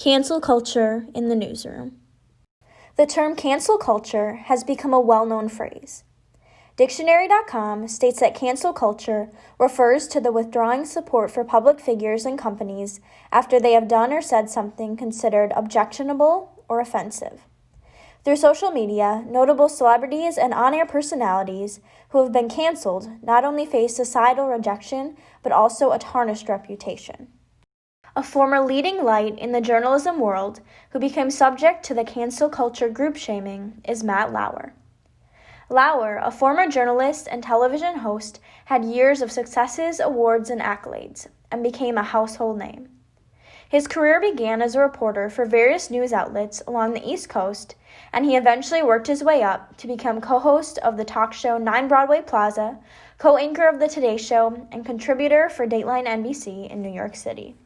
Cancel culture in the newsroom. The term cancel culture has become a well-known phrase. Dictionary.com states that cancel culture refers to the withdrawing support for public figures and companies after they have done or said something considered objectionable or offensive. Through social media, notable celebrities and on-air personalities who have been canceled not only face societal rejection, but also a tarnished reputation. A former leading light in the journalism world who became subject to the cancel culture group shaming is Matt Lauer. Lauer, a former journalist and television host, had years of successes, awards, and accolades, and became a household name. His career began as a reporter for various news outlets along the East Coast, and he eventually worked his way up to become co-host of the talk show 9 Broadway Plaza, co-anchor of The Today Show, and contributor for Dateline NBC in New York City.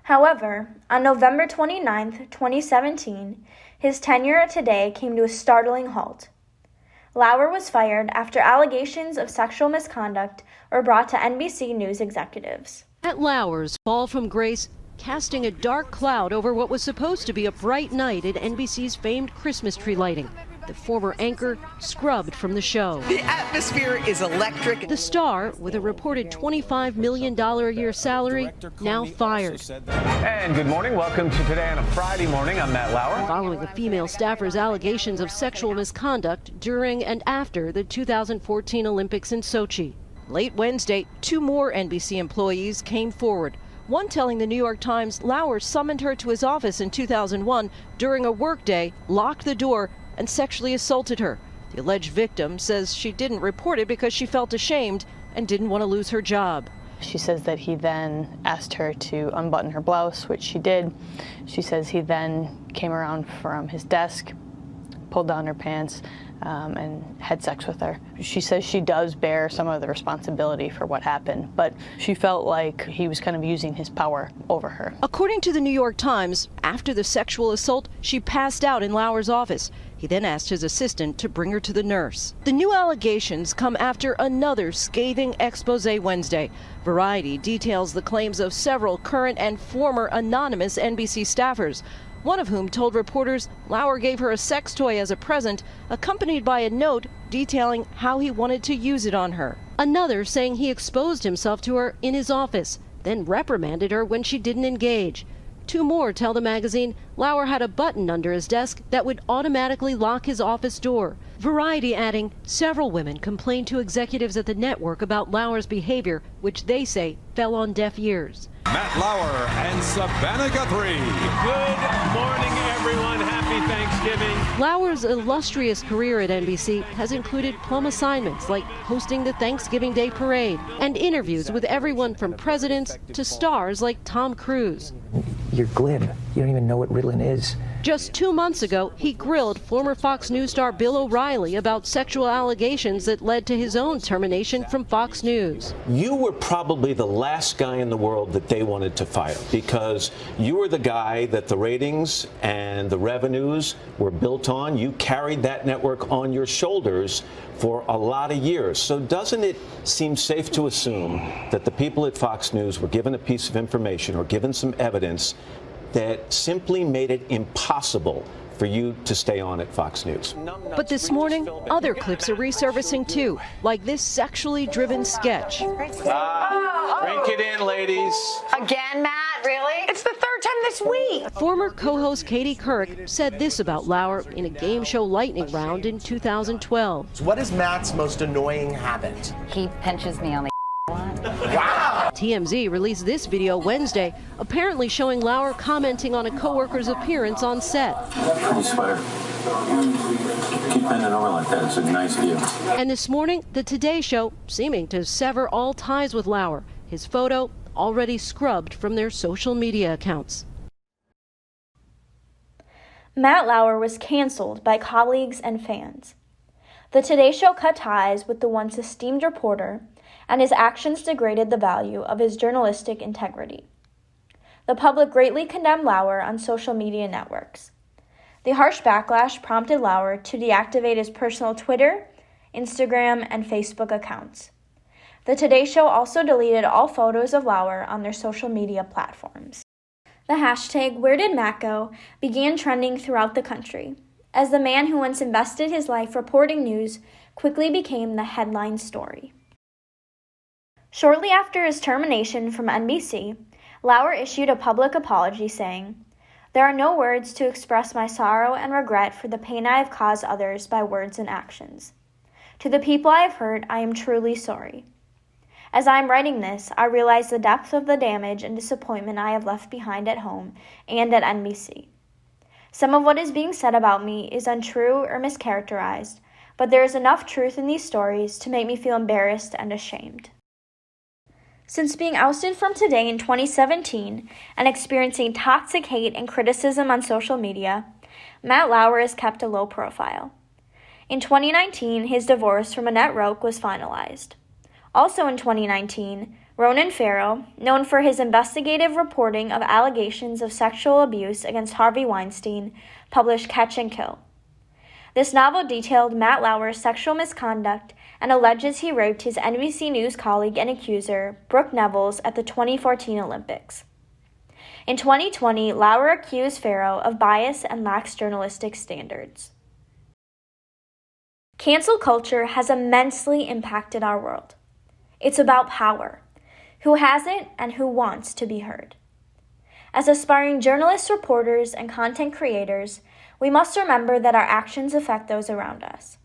However, on November 29, 2017, his tenure at Today came to a startling halt. Lauer was fired after allegations of sexual misconduct were brought to NBC News executives. Matt Lauer's fall from grace, casting a dark cloud over what was supposed to be a bright night at NBC's famed Christmas tree lighting. The former anchor scrubbed from the show. The atmosphere is electric. The star, with a reported $25 million a year salary, now fired. And good morning. Welcome to Today on a Friday morning. I'm Matt Lauer. Following a female staffer's allegations of sexual misconduct during and after the 2014 Olympics in Sochi. Late Wednesday, 2 more NBC employees came forward. One telling the New York Times Lauer summoned her to his office in 2001 during a workday, locked the door, and sexually assaulted her. The alleged victim says she didn't report it because she felt ashamed and didn't want to lose her job. She says that he then asked her to unbutton her blouse, which she did. She says he then came around from his desk, pulled down her pants, and had sex with her. She says she does bear some of the responsibility for what happened, but she felt like he was kind of using his power over her. According to the New York Times, after the sexual assault, she passed out in Lauer's office. He then asked his assistant to bring her to the nurse. The new allegations come after another scathing expose Wednesday. Variety details the claims of several current and former anonymous NBC staffers, one of whom told reporters Lauer gave her a sex toy as a present, accompanied by a note detailing how he wanted to use it on her. Another saying he exposed himself to her in his office, then reprimanded her when she didn't engage. 2 more tell the magazine Lauer had a button under his desk that would automatically lock his office door. Variety adding several women complained to executives at the network about Lauer's behavior, which they say fell on deaf ears. Matt Lauer and Savannah Guthrie. Good morning, everyone. Happy Thanksgiving. Lauer's illustrious career at NBC has included plum assignments like hosting the Thanksgiving Day Parade and interviews with everyone from presidents to stars like Tom Cruise. You're glib. You don't even know what Ritalin is. Just 2 months ago, he grilled former Fox News star Bill O'Reilly about sexual allegations that led to his own termination from Fox News. You were probably the last guy in the world that they wanted to fire because you were the guy that the ratings and the revenues were built on. You carried that network on your shoulders for a lot of years. So doesn't it seem safe to assume that the people at Fox News were given a piece of information or given some evidence that simply made it impossible for you to stay on at Fox News? But this morning, other clips are resurfacing too, like this sexually driven sketch. Drink it in, ladies. Again, Matt, really? It's the 3rd time this week. Former co-host Katie Couric said this about Lauer in a game show lightning round in 2012. So what is Matt's most annoying habit? He pinches me on the Wow! TMZ released this video Wednesday, apparently showing Lauer commenting on a coworker's appearance on set. Pretty sweater. Keep bending over like that. It's a nice view. And this morning, the Today Show seeming to sever all ties with Lauer. His photo already scrubbed from their social media accounts. Matt Lauer was canceled by colleagues and fans. The Today Show cut ties with the once esteemed reporter, and his actions degraded the value of his journalistic integrity. The public greatly condemned Lauer on social media networks. The harsh backlash prompted Lauer to deactivate his personal Twitter, Instagram, and Facebook accounts. The Today Show also deleted all photos of Lauer on their social media platforms. The hashtag #WhereDidMatt began trending throughout the country, as the man who once invested his life reporting news quickly became the headline story. Shortly after his termination from NBC, Lauer issued a public apology saying, "There are no words to express my sorrow and regret for the pain I have caused others by words and actions. To the people I have hurt, I am truly sorry. As I am writing this, I realize the depth of the damage and disappointment I have left behind at home and at NBC. Some of what is being said about me is untrue or mischaracterized, but there is enough truth in these stories to make me feel embarrassed and ashamed." Since being ousted from Today in 2017 and experiencing toxic hate and criticism on social media, Matt Lauer has kept a low profile. In 2019, his divorce from Annette Roque was finalized. Also in 2019, Ronan Farrow, known for his investigative reporting of allegations of sexual abuse against Harvey Weinstein, published Catch and Kill. This novel detailed Matt Lauer's sexual misconduct and alleges he raped his NBC News colleague and accuser, Brooke Nevils, at the 2014 Olympics. In 2020, Lauer accused Farrow of bias and lax journalistic standards. Cancel culture has immensely impacted our world. It's about power, who has it and who wants to be heard. As aspiring journalists, reporters, and content creators, we must remember that our actions affect those around us.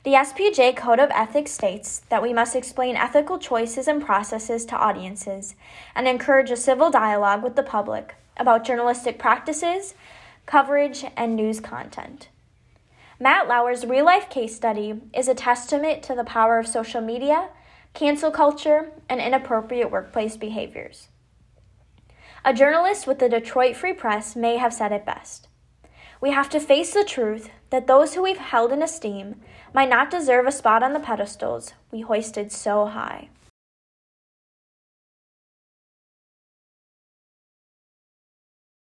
The SPJ Code of Ethics states that we must explain ethical choices and processes to audiences and encourage a civil dialogue with the public about journalistic practices, coverage, and news content. Matt Lauer's real-life case study is a testament to the power of social media, cancel culture, and inappropriate workplace behaviors. A journalist with the Detroit Free Press may have said it best. We have to face the truth that those who we've held in esteem might not deserve a spot on the pedestals we hoisted so high.